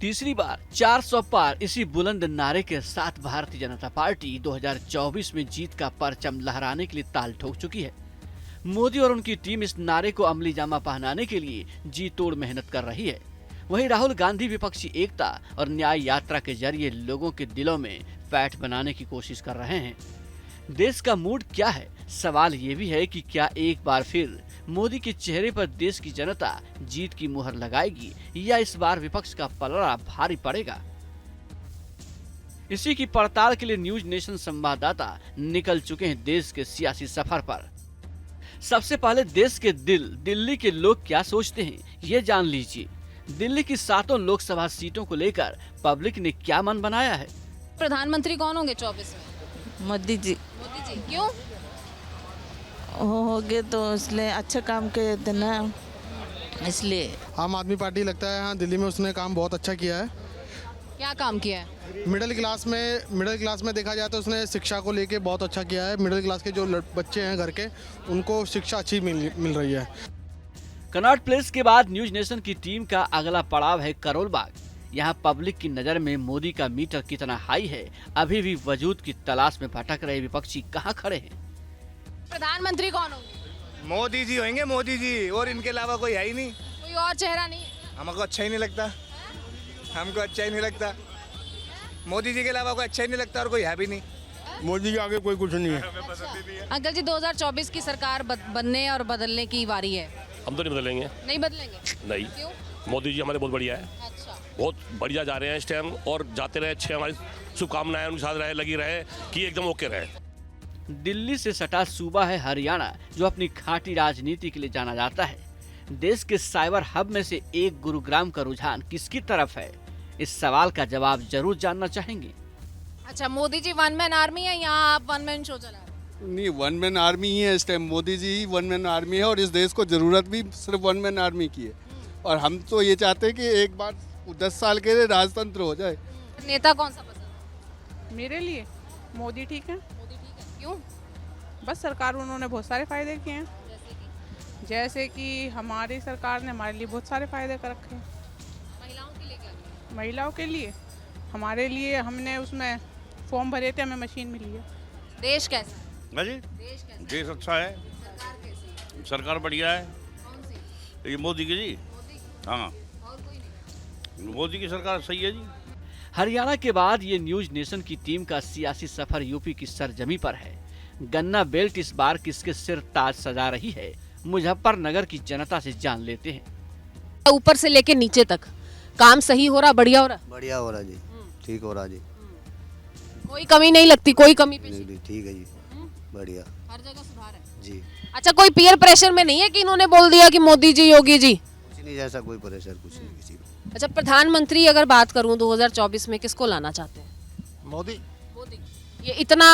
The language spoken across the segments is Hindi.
तीसरी बार 400 पार इसी बुलंद नारे के साथ भारतीय जनता पार्टी 2024 में जीत का परचम लहराने के लिए ताल ठोक चुकी है। मोदी और उनकी टीम इस नारे को अमली जामा पहनाने के लिए जी तोड़ मेहनत कर रही है। वहीं राहुल गांधी विपक्षी एकता और न्याय यात्रा के जरिए लोगों के दिलों में पैठ बनाने की कोशिश कर रहे हैं। देश का मूड क्या है? सवाल ये भी है कि क्या एक बार फिर मोदी के चेहरे पर देश की जनता जीत की मुहर लगाएगी या इस बार विपक्ष का पलड़ा भारी पड़ेगा? इसी की पड़ताल के लिए न्यूज नेशन संवाददाता निकल चुके हैं देश के सियासी सफर पर। सबसे पहले देश के दिल्ली के लोग क्या सोचते हैं ये जान लीजिए। दिल्ली की 7 लोकसभा सीटों को लेकर पब्लिक ने क्या मन बनाया है? प्रधानमंत्री कौन होंगे 24 में? मोदी जी। मोदी जी क्यों? हो गए तो इसलिए अच्छा काम किए थे ना, इसलिए। आम आदमी पार्टी लगता है यहाँ दिल्ली में उसने काम बहुत अच्छा किया है। क्या काम किया है? मिडिल क्लास में देखा जाए तो उसने शिक्षा को लेके बहुत अच्छा किया है। मिडिल क्लास के जो बच्चे हैं घर के, उनको शिक्षा अच्छी मिल रही है। कनॉट प्लेस के बाद न्यूज नेशन की टीम का अगला पड़ाव है करोल बाग। यहाँ पब्लिक की नजर में मोदी का मीटर कितना हाई है, अभी भी वजूद की तलाश में भटक रहे विपक्षी कहाँ खड़े हैं? प्रधानमंत्री कौन होंगे? मोदी जी होंगे, मोदी जी, और इनके अलावा कोई है ही नहीं। कोई और चेहरा नहीं? हमको अच्छा ही नहीं लगता, हमको अच्छा ही नहीं लगता। मोदी जी के अलावा कोई अच्छा ही नहीं लगता और कोई है भी नहीं। मोदी के आगे कोई कुछ नहीं है। अंकल जी 2024 की सरकार बनने और बदलने की बारी है। हम तो नहीं बदलेंगे। नहीं बदलेंगे? नहीं। क्यों? मोदी जी हमारे बहुत बढ़िया है। अच्छा। बहुत बढ़िया जा रहे हैं इस टाइम और जाते रहे अच्छे। हमारी शुभकामनाएं उनके साथ रहे, लगी रहे कि एकदम ओके रहे। दिल्ली से सटा सूबा है हरियाणा, जो अपनी खाटी राजनीति के लिए जाना जाता है। देश के साइबर हब में से एक गुरुग्राम का रुझान किसकी तरफ है? इस सवाल का जवाब जरूर जानना चाहेंगे। अच्छा, Modi ji one man army है या आप वन मैन शो चला रहे हैं? नहीं, वन मैन आर्मी ही है इस टाइम। मोदी जी ही वन मैन आर्मी है और इस देश को जरूरत भी सिर्फ वन मैन आर्मी की है। और हम तो ये चाहते हैं कि एक बार 10 साल के लिए राजतंत्र हो जाए। नेता कौन सा पसंद? मेरे लिए मोदी ठीक है। मोदी ठीक है। क्यों? बस सरकार उन्होंने बहुत सारे फायदे किए हैं। जैसे कि हमारी सरकार ने हमारे लिए बहुत सारे फायदे कर रखे हैं। महिलाओं के लिए क्या किया? महिलाओं के लिए, हमारे लिए हमने उसमें फॉर्म भरे थे, हमें मशीन मिली है। देश कैसा है? जी, देश कैसा है? देश अच्छा है, सरकार कैसी है? सरकार बढ़िया है। कौन सी? ये मोदी की जी। मोदी? हाँ, और कोई नहीं? मोदी की सरकार सही है जी। हरियाणा के बाद ये न्यूज नेशन की टीम का सियासी सफर यूपी की सरजमी पर है। गन्ना बेल्ट इस बार किसके सिर ताज सजा रही है, मुजफ्फरनगर की जनता से जान लेते हैं। ऊपर से लेके नीचे तक काम सही हो रहा, बढ़िया हो रहा? बढ़िया हो रहा जी, ठीक हो रहा जी। कोई कमी नहीं लगती? कोई कमी पेशी? नहीं, ठीक है जी, बढ़िया, हर जगह सुधार है जी। अच्छा, कोई पीयर प्रेशर में नहीं है कि इन्होंने बोल दिया कि मोदी जी, योगी जी? कुछ नहीं, जैसा कोई प्रेशर कुछ नहीं किसी को। अच्छा, प्रधानमंत्री अगर बात करूं 2024 में किसको लाना चाहते हैं? मोदी मोदी। ये इतना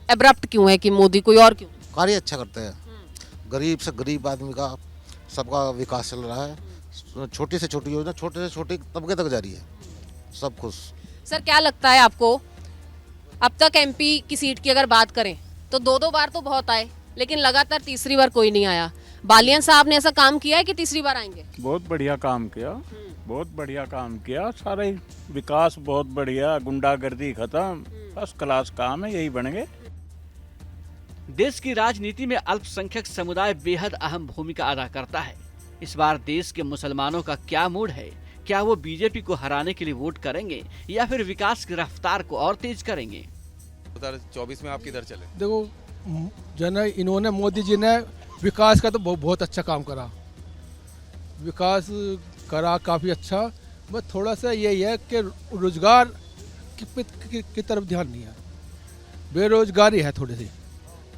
एब्रप्ट क्यों है कि मोदी, कोई और क्यों? कार्य अच्छा करते हैं, गरीब से गरीब आदमी का सबका विकास चल रहा है। छोटी से छोटी योजना छोटे से छोटे तबके तक जारी है, सब खुश। सर, क्या लगता है आपको, अब तक एमपी की सीट की अगर बात करें तो 2 बार तो बहुत आए, लेकिन लगातार तीसरी बार कोई नहीं आया। बालियान साहब ने ऐसा काम किया है कि तीसरी बार आएंगे? बहुत बढ़िया काम किया, बहुत बढ़िया काम किया। सारा विकास बहुत बढ़िया, गुंडागर्दी खत्म, फर्स्ट क्लास काम है, यही बन गए। देश की राजनीति में अल्पसंख्यक समुदाय बेहद अहम भूमिका अदा करता है। इस बार देश के मुसलमानों का क्या मूड है? क्या वो बीजेपी को हराने के लिए वोट करेंगे या फिर विकास की रफ्तार को और तेज करेंगे? 2024 में आप किधर चले? देखो इन्होंने, मोदी जी ने विकास का तो बहुत अच्छा काम करा, विकास करा काफ़ी अच्छा। बस थोड़ा सा यही है कि रोजगार की तरफ ध्यान नहीं है, बेरोजगारी है थोड़ी सी,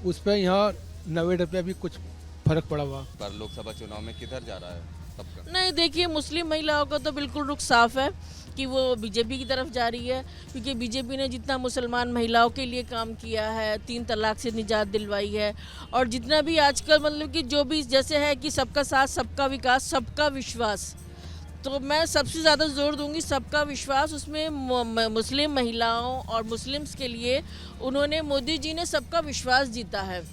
उस पर यहाँ 90 रुपये भी कुछ फर्क पड़ा हुआ। पर लोकसभा चुनाव में किधर जा रहा है सबका? नहीं, देखिए, मुस्लिम महिलाओं का तो बिल्कुल रुख साफ है कि वो बीजेपी की तरफ जा रही है, क्योंकि बीजेपी ने जितना मुसलमान महिलाओं के लिए काम किया है, 3 तलाक से निजात दिलवाई है, और जितना भी आजकल मतलब कि जो भी जैसे है कि सबका साथ, सबका विकास, सबका विश्वास, तो मैं सबसे ज़्यादा जोर दूंगी सबका विश्वास। उसमें मुस्लिम महिलाओं और मुस्लिम्स के लिए उन्होंने, मोदी जी ने सबका विश्वास जीता है।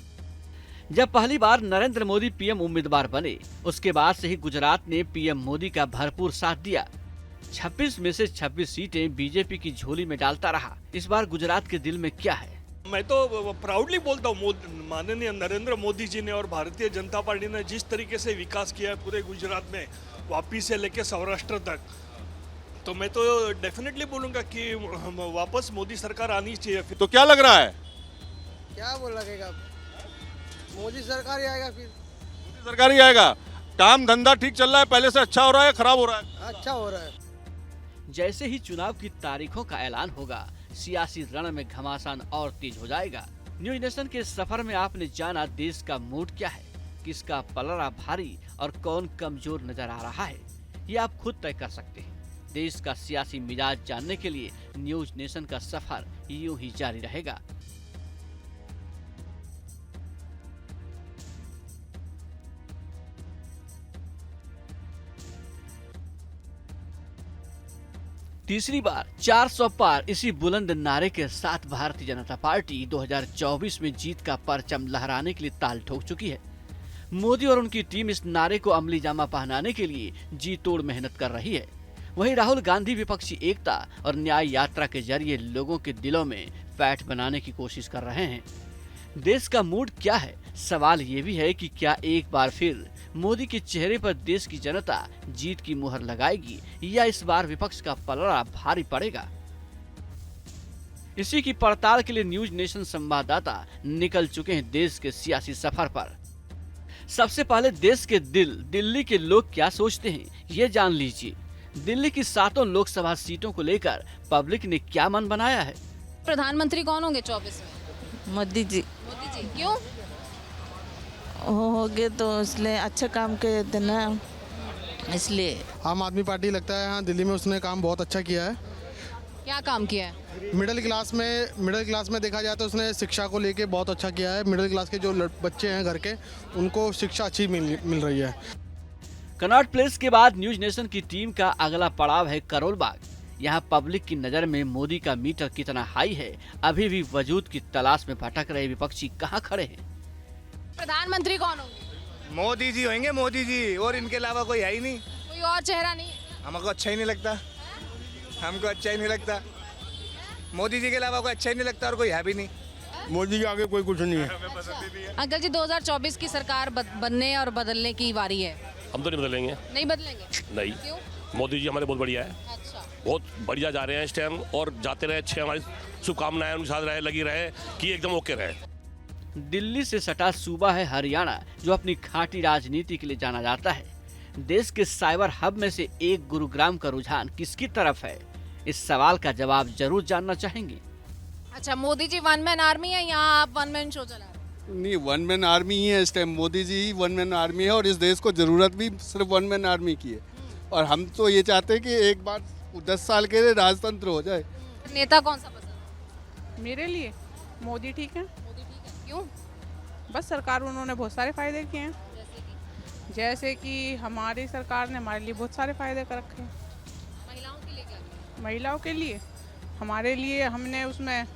जब पहली बार नरेंद्र मोदी पीएम उम्मीदवार बने, उसके बाद से ही गुजरात ने पीएम मोदी का भरपूर साथ दिया। 26 में से 26 सीटें बीजेपी की झोली में डालता रहा। इस बार गुजरात के दिल में क्या है? मैं तो प्राउडली बोलता हूँ, माननीय नरेंद्र मोदी जी ने और भारतीय जनता पार्टी ने जिस तरीके से विकास किया है पूरे गुजरात में, वापी से लेकर सौराष्ट्र तक, तो मैं तो डेफिनेटली बोलूँगा कि वापस मोदी सरकार आनी चाहिए। तो क्या लग रहा है? क्या वो लगेगा, मोदी सरकार ही आएगा। फिर मोदी सरकार ही आएगा। काम धंधा ठीक चल रहा है, पहले से अच्छा हो रहा है, खराब हो रहा है? अच्छा हो रहा है। जैसे ही चुनाव की तारीखों का ऐलान होगा, सियासी रण में घमासान और तेज हो जाएगा। न्यूज नेशन के सफर में आपने जाना देश का मूड क्या है, किसका पलड़ा भारी और कौन कमजोर नजर आ रहा है, ये आप खुद तय कर सकते हैं। देश का सियासी मिजाज जानने के लिए न्यूज नेशन का सफर यूं ही जारी रहेगा। तीसरी बार 400 पार, इसी बुलंद नारे के साथ भारतीय जनता पार्टी 2024 में जीत का परचम लहराने के लिए ताल ठोक चुकी है। मोदी और उनकी टीम इस नारे को अमली जामा पहनाने के लिए जी तोड़ मेहनत कर रही है। वहीं राहुल गांधी विपक्षी एकता और न्याय यात्रा के जरिए लोगों के दिलों में फैट बनाने की कोशिश कर रहे हैं। देश का मूड क्या है? सवाल ये भी है कि क्या एक बार फिर मोदी के चेहरे पर देश की जनता जीत की मुहर लगाएगी या इस बार विपक्ष का पलड़ा भारी पड़ेगा? इसी की पड़ताल के लिए न्यूज नेशन संवाददाता निकल चुके हैं देश के सियासी सफर पर। सबसे पहले देश के दिल, दिल्ली के लोग क्या सोचते हैं, ये जान लीजिए। दिल्ली की 7 लोकसभा सीटों को लेकर पब्लिक ने क्या मन बनाया है? प्रधानमंत्री कौन होंगे 24 में? मोदी जी। मोदी जी क्यों? हो गए तो इसलिए अच्छे काम के देना, इसलिए। आम आदमी पार्टी लगता है, हाँ दिल्ली में उसने काम बहुत अच्छा किया है। क्या काम किया है? मिडिल क्लास में देखा जाए तो उसने शिक्षा को लेके बहुत अच्छा किया है। मिडिल क्लास के जो बच्चे हैं घर के, उनको शिक्षा अच्छी मिल रही है। कनॉट प्लेस के बाद न्यूज नेशन की टीम का अगला पड़ाव है करोल बाग। यहाँ पब्लिक की नजर में मोदी का मीटर कितना हाई है, अभी भी वजूद की तलाश में भटक रहे विपक्षी कहाँ खड़े हैं? प्रधानमंत्री कौन होंगे? मोदी जी होंगे, मोदी जी, और इनके अलावा कोई है ही नहीं। कोई और चेहरा नहीं? हमको अच्छा ही नहीं लगता, हमको अच्छा ही नहीं लगता। मोदी जी के अलावा कोई अच्छा ही नहीं लगता और कोई है भी नहीं। मोदी के आगे कोई कुछ नहीं है। अंकल जी 2024 की सरकार बनने और बदलने की बारी है। हम तो नहीं बदलेंगे। नहीं बदलेंगे? नहीं। क्यों? मोदी जी हमारे बहुत बढ़िया है। अच्छा। बहुत बढ़िया जा रहे हैं इस टाइम, और जाते रहे अच्छे, हमारी शुभकामनाएं उनके साथ रहे, लगी रहे कि एकदम ओके रहे। दिल्ली से सटा सूबा है हरियाणा, जो अपनी खांटी राजनीति के लिए जाना जाता है। देश के साइबर हब में से एक गुरुग्राम का रुझान किसकी तरफ है, इस सवाल का जवाब जरूर जानना चाहेंगे। अच्छा, Modi ji one man army है, यहाँ आप वन मैन शो चला रहे हैं? नहीं, वन मैन आर्मी ही है इस टाइम। मोदी जी ही वन मैन आर्मी है, और इस देश को ज़रूरत भी सिर्फ वन मैन आर्मी की है। और हम तो ये चाहते हैं कि एक बार 10 साल के लिए राजतंत्र हो जाए। नेता कौन सा पसंद? मेरे लिए मोदी ठीक है। मोदी ठीक है। क्यों? बस सरकार उन्होंने बहुत सारे फायदे किए हैं। जैसे कि हमारी सरकार ने हमारे लिए बहुत सारे फायदे कर रखे हैं। महिलाओं के लिए क्या किया? महिलाओं के लिए, हमारे लिए हमने उसमें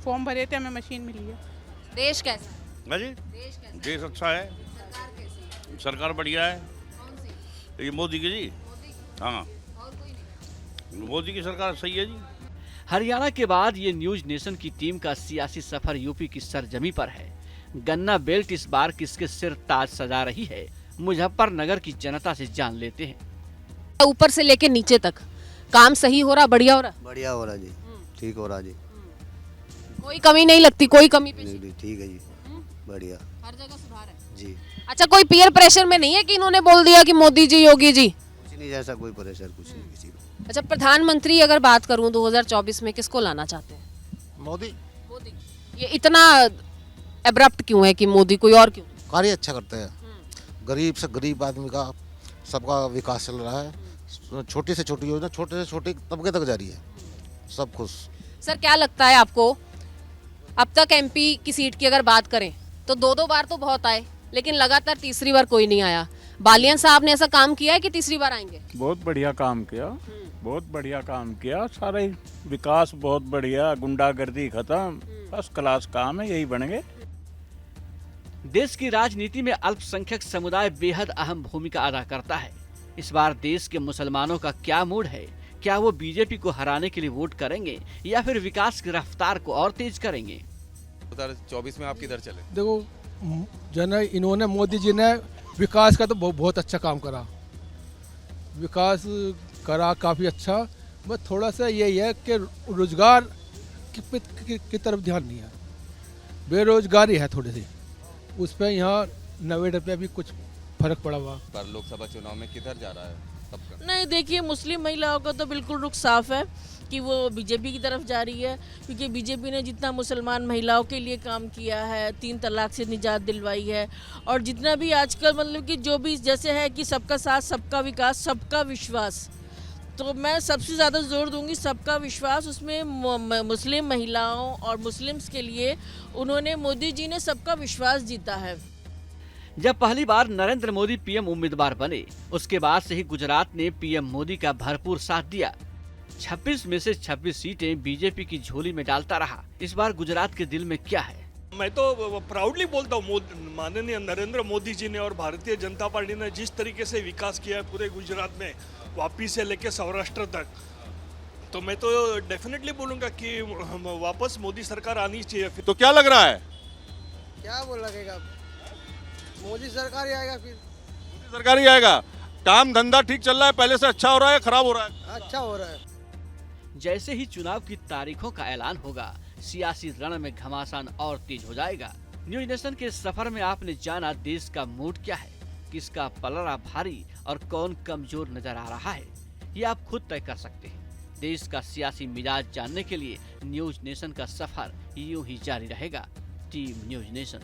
फॉर्म भरे थे, हमें मशीन मिली है। देश कैसा है? जी, देश कैसा? देश अच्छा है, सरकार कैसी है? सरकार बढ़िया है। कौन सी? ये मोदी की जी। मोदी? हाँ, और कोई नहीं? मोदी की सरकार सही है जी। हरियाणा के बाद ये न्यूज नेशन की टीम का सियासी सफर यूपी की सरजमी पर है। गन्ना बेल्ट इस बार किसके सिर ताज सजा रही है, मुजफ्फरनगर की जनता से जान लेते हैं। ऊपर से लेके नीचे तक काम सही हो रहा, बढ़िया हो रहा? बढ़िया हो रहा जी, ठीक हो रहा जी। कोई कमी नहीं लगती? कोई कमी पेशी? नहीं, ठीक है जी, बढ़िया, हर जगह सुधार है जी। अच्छा, कोई पीयर प्रेशर में नहीं है कि इन्होंने बोल दिया कि मोदी जी, योगी जी? कुछ नहीं, जैसा कोई प्रेशर कुछ नहीं किसी को। अच्छा, प्रधानमंत्री अगर बात करूं 2024 में किसको लाना चाहते हैं? मोदी। मोदी। ये इतना एब्रप्ट क्यों है कि मोदी, कोई और क्यों? कार्य अच्छा करते हैं, गरीब से गरीब आदमी का सबका विकास चल रहा है। छोटी से छोटी योजना छोटे से छोटे तबके तक जारी है, सब खुश। सर, क्या लगता है आपको, अब तक एमपी की सीट की अगर बात करें तो 2 बार तो बहुत आए, लेकिन लगातार तीसरी बार कोई नहीं आया। बालियान साहब ने ऐसा काम किया है कि तीसरी बार आएंगे? बहुत बढ़िया काम किया, बहुत बढ़िया काम किया। सारा ही विकास बहुत बढ़िया, गुंडागर्दी खत्म, फर्स्ट क्लास काम है, यही बनेंगे। देश की राजनीति में अल्पसंख्यक समुदाय बेहद अहम भूमिका अदा करता है। इस बार देश के मुसलमानों का क्या मूड है, क्या वो बीजेपी को हराने के लिए वोट करेंगे या फिर विकास की रफ्तार को और तेज करेंगे? 2024 में आप किधर चले? देखो इन्होंने मोदी जी ने विकास का तो बहुत अच्छा काम करा, विकास करा काफ़ी अच्छा। बस थोड़ा सा यही है कि रोजगार की तरफ ध्यान नहीं है, बेरोजगारी है थोड़ी सी, उस पर यहाँ 90 रुपये भी कुछ फर्क पड़ा हुआ। पर लोकसभा चुनाव में किधर जा रहा है सबका? नहीं, देखिए मुस्लिम महिलाओं का तो बिल्कुल रुख साफ है कि वो बीजेपी की तरफ जा रही है, क्योंकि बीजेपी ने जितना मुसलमान महिलाओं के लिए काम किया है, 3 तलाक से निजात दिलवाई है, और जितना भी आजकल मतलब कि जो भी जैसे है कि सबका साथ, सबका विकास, सबका विश्वास, तो मैं सबसे ज़्यादा जोर दूंगी सबका विश्वास। उसमें मुस्लिम महिलाओं और मुस्लिम्स के लिए उन्होंने, मोदी जी ने सबका विश्वास जीता है। जब पहली बार नरेंद्र मोदी पीएम उम्मीदवार बने, उसके बाद से ही गुजरात ने पीएम मोदी का भरपूर साथ दिया। 26 में से 26 सीटें बीजेपी की झोली में डालता रहा। इस बार गुजरात के दिल में क्या है? मैं तो प्राउडली बोलता हूँ, माननीय नरेंद्र मोदी जी ने और भारतीय जनता पार्टी ने जिस तरीके से विकास किया है पूरे गुजरात में, वापी से लेकर सौराष्ट्र तक, तो मैं तो डेफिनेटली बोलूँगा कि वापस मोदी सरकार आनी चाहिए। तो क्या लग रहा है? क्या वो लगेगा, मोदी सरकार ही आएगा, फिर मोदी सरकार ही आएगा। काम धंधा ठीक चल रहा है, पहले से अच्छा हो रहा है, खराब हो रहा है? अच्छा हो रहा है। जैसे ही चुनाव की तारीखों का ऐलान होगा, सियासी रण में घमासान और तेज हो जाएगा। न्यूज नेशन के सफर में आपने जाना देश का मूड क्या है, किसका पलड़ा भारी और कौन कमजोर नजर आ रहा है, ये आप खुद तय कर सकते हैं। देश का सियासी मिजाज जानने के लिए न्यूज नेशन का सफर यूं ही जारी रहेगा। Team news nation.